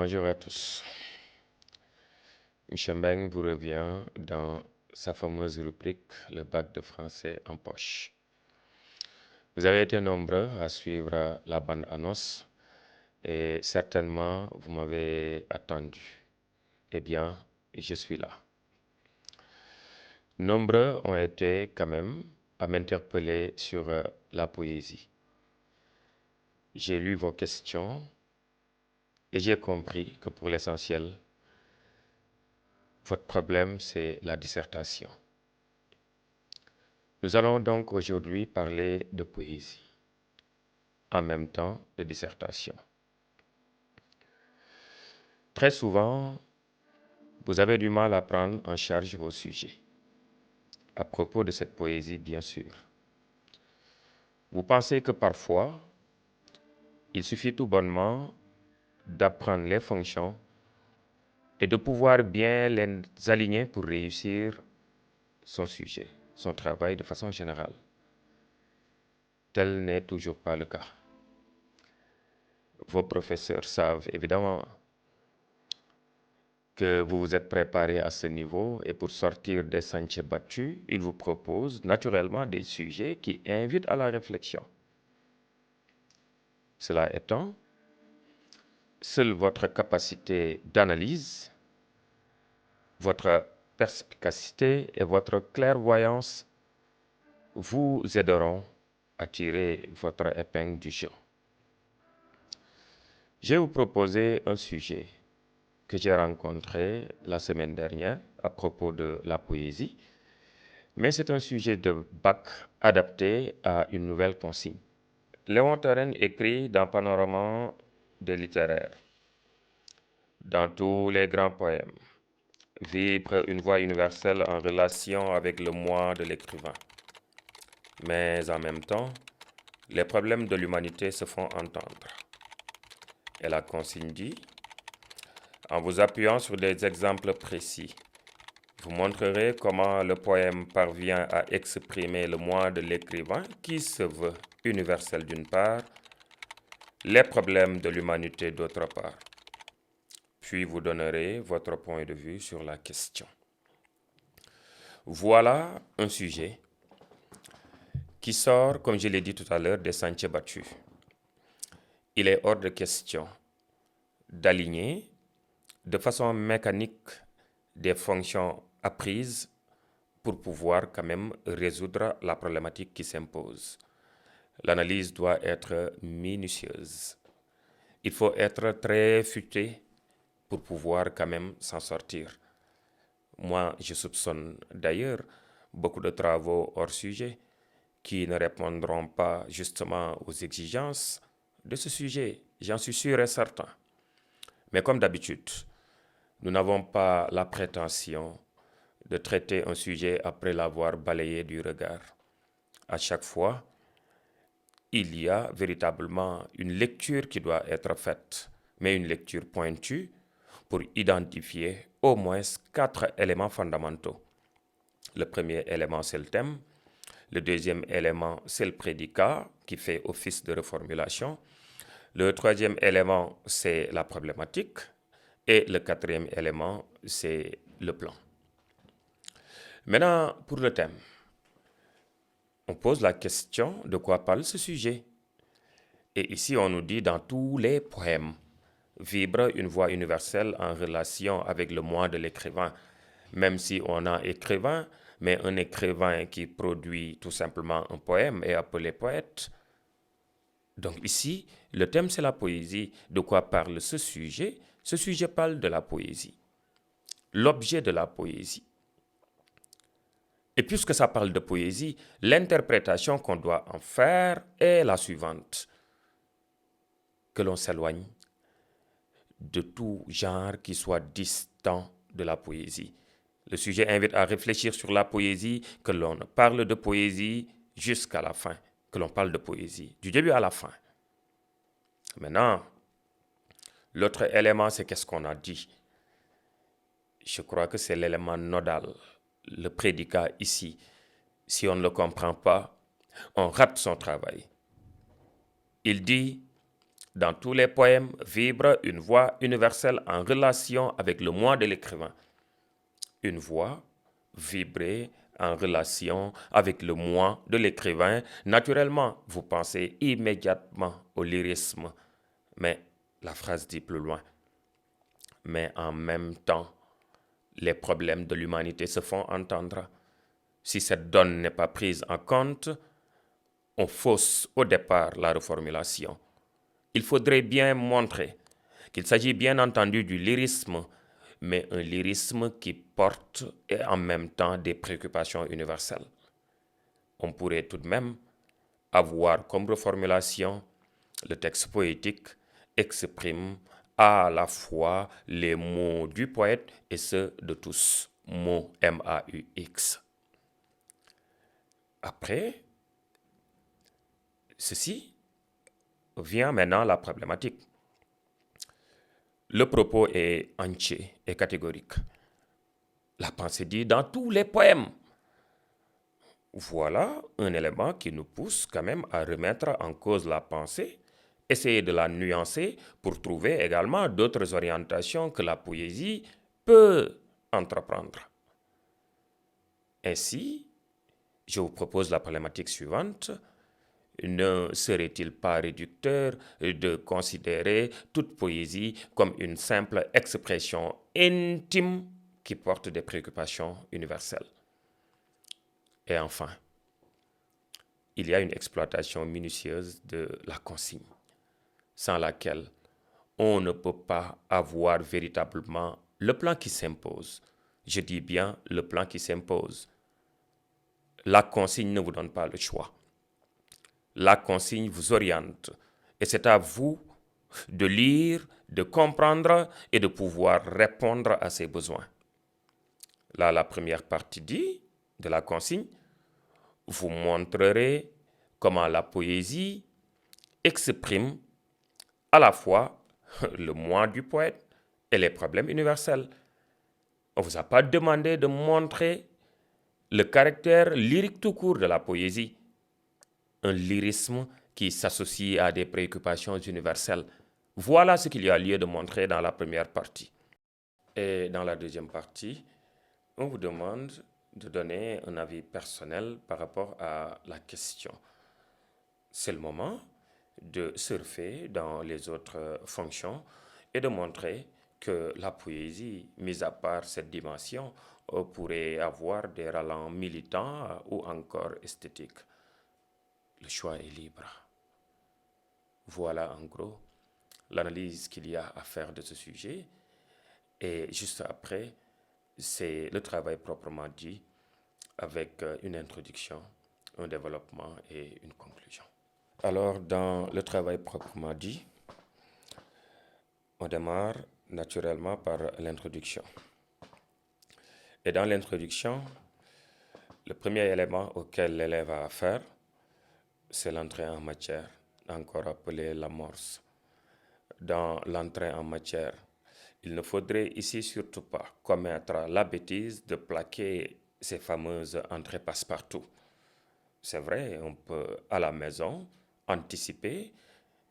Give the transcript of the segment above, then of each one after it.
Bonjour à tous. Michel Mbeng vous revient dans sa fameuse rubrique Le bac de français en poche. Vous avez été nombreux à suivre la bande-annonce et certainement vous m'avez attendu. Eh bien, je suis là. Nombreux ont été quand même à m'interpeller sur la poésie. J'ai lu vos questions et j'ai compris que pour l'essentiel, votre problème, c'est la dissertation. Nous allons donc aujourd'hui parler de poésie, en même temps de dissertation. Très souvent, vous avez du mal à prendre en charge vos sujets. À propos de cette poésie, bien sûr. Vous pensez que parfois, il suffit tout bonnement d'apprendre les fonctions et de pouvoir bien les aligner pour réussir son sujet, son travail de façon générale. Tel n'est toujours pas le cas. Vos professeurs savent évidemment que vous vous êtes préparé à ce niveau et pour sortir des sentiers battus, ils vous proposent naturellement des sujets qui invitent à la réflexion. Cela étant, seule votre capacité d'analyse, votre perspicacité et votre clairvoyance vous aideront à tirer votre épingle du jeu. Je vais vous proposer un sujet que j'ai rencontré la semaine dernière à propos de la poésie, mais c'est un sujet de bac adapté à une nouvelle consigne. Léon Taren écrit dans Panorama de littéraire, dans tous les grands poèmes, vibre une voix universelle en relation avec le moi de l'écrivain. Mais en même temps, les problèmes de l'humanité se font entendre. Et la consigne dit, en vous appuyant sur des exemples précis, vous montrerez comment le poème parvient à exprimer le moi de l'écrivain qui se veut universel d'une part, les problèmes de l'humanité d'autre part. Puis vous donnerez votre point de vue sur la question. Voilà un sujet qui sort, comme je l'ai dit tout à l'heure, des sentiers battus. Il est hors de question d'aligner de façon mécanique des fonctions apprises pour pouvoir quand même résoudre la problématique qui s'impose. L'analyse doit être minutieuse. Il faut être très futé pour pouvoir quand même s'en sortir. Moi, je soupçonne d'ailleurs beaucoup de travaux hors sujet qui ne répondront pas justement aux exigences de ce sujet. J'en suis sûr et certain. Mais comme d'habitude, nous n'avons pas la prétention de traiter un sujet après l'avoir balayé du regard. À chaque fois, il y a véritablement une lecture qui doit être faite, mais une lecture pointue pour identifier au moins 4 éléments fondamentaux. Le premier élément, c'est le thème. Le deuxième élément, c'est le prédicat qui fait office de reformulation. Le troisième élément, c'est la problématique. Et le quatrième élément, c'est le plan. Maintenant, pour le thème, on pose la question de quoi parle ce sujet. Et ici, on nous dit dans tous les poèmes, vibre une voix universelle en relation avec le moi de l'écrivain. Même si on a écrivain, mais un écrivain qui produit tout simplement un poème est appelé poète. Donc ici, le thème c'est la poésie. De quoi parle ce sujet? Ce sujet parle de la poésie. L'objet de la poésie. Et puisque ça parle de poésie, l'interprétation qu'on doit en faire est la suivante. Que l'on s'éloigne de tout genre qui soit distant de la poésie. Le sujet invite à réfléchir sur la poésie, que l'on parle de poésie jusqu'à la fin, que l'on parle de poésie, du début à la fin. Maintenant, l'autre élément, c'est qu'est-ce qu'on a dit. Je crois que c'est l'élément nodal, le prédicat ici. Si on ne le comprend pas, on rate son travail. Il dit, Dans tous les poèmes vibre une voix universelle en relation avec le moi de l'écrivain. Une voix vibrée en relation avec le moi de l'écrivain. Naturellement, vous pensez immédiatement au lyrisme, mais la phrase dit plus loin. Mais en même temps, les problèmes de l'humanité se font entendre. Si cette donne n'est pas prise en compte, on fausse au départ la reformulation. Il faudrait bien montrer qu'il s'agit bien entendu du lyrisme, mais un lyrisme qui porte et en même temps des préoccupations universelles. On pourrait tout de même avoir comme reformulation le texte poétique exprime à la fois les mots du poète et ceux de tous. Mots M-A-U-X. Après, ceci vient maintenant la problématique. Le propos est entier et catégorique. La pensée dit dans tous les poèmes. Voilà un élément qui nous pousse quand même à remettre en cause la pensée, essayer de la nuancer pour trouver également d'autres orientations que la poésie peut entreprendre. Ainsi, je vous propose la problématique suivante. Ne serait-il pas réducteur de considérer toute poésie comme une simple expression intime qui porte des préoccupations universelles? Et enfin, il y a une exploitation minutieuse de la consigne, sans laquelle on ne peut pas avoir véritablement le plan qui s'impose. Je dis bien le plan qui s'impose. La consigne ne vous donne pas le choix. La consigne vous oriente et c'est à vous de lire, de comprendre et de pouvoir répondre à ses besoins. Là, la première partie dit de la consigne, vous montrerez comment la poésie exprime à la fois le moi du poète et les problèmes universels. On ne vous a pas demandé de montrer le caractère lyrique tout court de la poésie, un lyrisme qui s'associe à des préoccupations universelles. Voilà ce qu'il y a lieu de montrer dans la première partie. Et dans la deuxième partie, on vous demande de donner un avis personnel par rapport à la question. C'est le moment de surfer dans les autres fonctions et de montrer que la poésie, mis à part cette dimension, pourrait avoir des relents militants ou encore esthétiques. Le choix est libre. Voilà en gros l'analyse qu'il y a à faire de ce sujet. Et juste après, c'est le travail proprement dit avec une introduction, un développement et une conclusion. Alors, dans le travail proprement dit, on démarre naturellement par l'introduction. Et dans l'introduction, le premier élément auquel l'élève a affaire, c'est l'entrée en matière, encore appelée l'amorce. Dans l'entrée en matière, il ne faudrait ici surtout pas commettre la bêtise de plaquer ces fameuses entrées passe-partout. C'est vrai, on peut à la maison anticiper,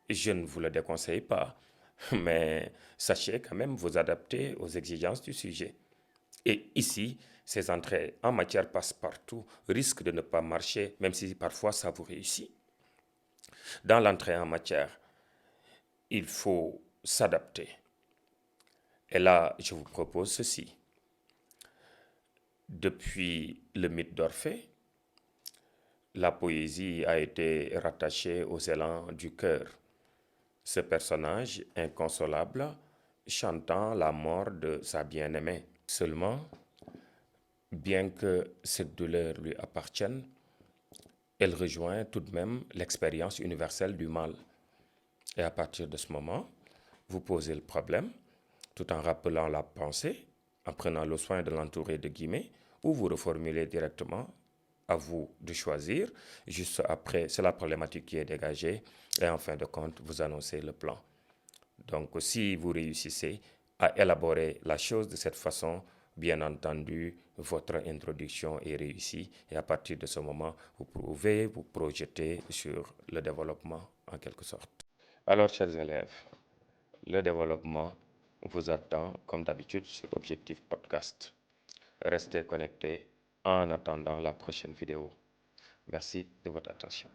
je ne vous le déconseille pas, mais sachez quand même vous adapter aux exigences du sujet. Et ici, ces entrées en matière passe-partout risquent de ne pas marcher, même si parfois ça vous réussit. Dans l'entrée en matière, il faut s'adapter. Et là, je vous propose ceci. Depuis le mythe d'Orphée, la poésie a été rattachée aux élans du cœur. Ce personnage inconsolable chantant la mort de sa bien-aimée. Seulement, bien que cette douleur lui appartienne, elle rejoint tout de même l'expérience universelle du mal. Et à partir de ce moment, vous posez le problème, tout en rappelant la pensée, en prenant le soin de l'entourer de guillemets, ou vous reformulez directement, à vous de choisir. Juste après, c'est la problématique qui est dégagée, et en fin de compte, vous annoncez le plan. Donc, si vous réussissez à élaborer la chose de cette façon, bien entendu, votre introduction est réussie, et à partir de ce moment, vous pouvez vous projeter sur le développement en quelque sorte. Alors, chers élèves, le développement vous attend comme d'habitude sur Objectif Podcast. Restez connectés en attendant la prochaine vidéo. Merci de votre attention.